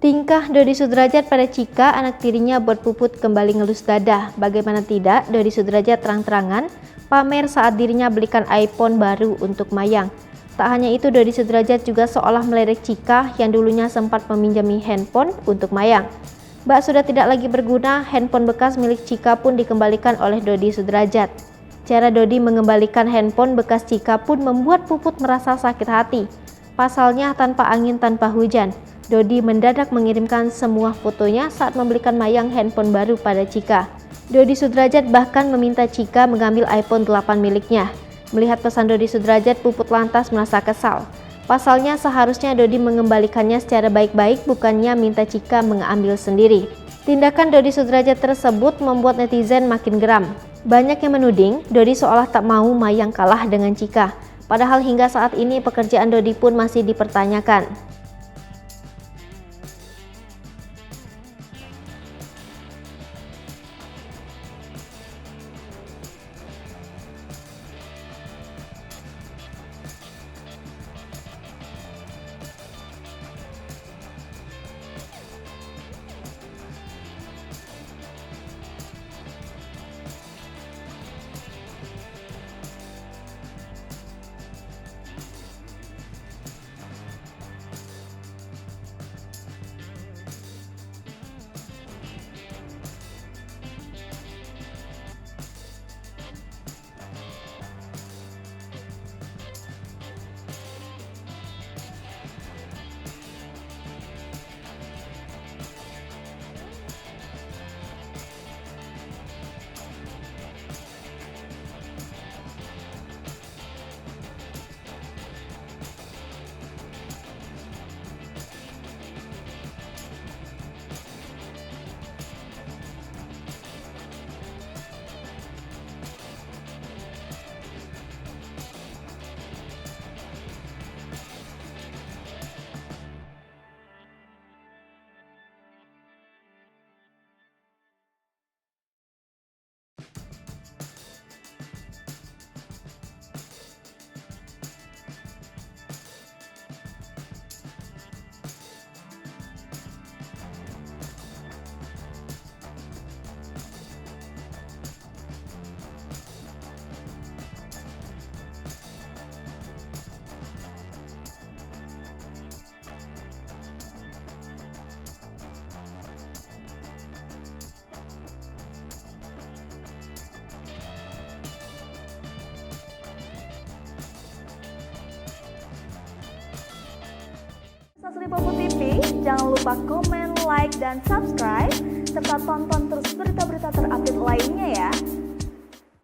Tingkah Dodi Sudrajat pada Chika, anak tirinya buat Puput kembali ngelus dada. Bagaimana tidak, Dodi Sudrajat terang-terangan pamer saat dirinya belikan iPhone baru untuk Mayang. Tak hanya itu, Dodi Sudrajat juga seolah meledek Chika yang dulunya sempat meminjami handphone untuk Mayang. Mbak sudah tidak lagi berguna, handphone bekas milik Chika pun dikembalikan oleh Dodi Sudrajat. Cara Dodi mengembalikan handphone bekas Chika pun membuat Puput merasa sakit hati. Pasalnya tanpa angin tanpa hujan, Dodi mendadak mengirimkan semua fotonya saat membelikan Mayang handphone baru pada Chika. Dodi Sudrajat bahkan meminta Chika mengambil iPhone 8 miliknya. Melihat pesan Dodi Sudrajat, Puput lantas merasa kesal. Pasalnya seharusnya Dodi mengembalikannya secara baik-baik, bukannya minta Chika mengambil sendiri. Tindakan Dodi Sudrajat tersebut membuat netizen makin geram. Banyak yang menuding Dodi seolah tak mau Mayang kalah dengan Chika. Padahal hingga saat ini pekerjaan Dodi pun masih dipertanyakan. Sri Puput TV, jangan lupa komen, like, dan subscribe, serta tonton terus berita-berita terupdate lainnya ya.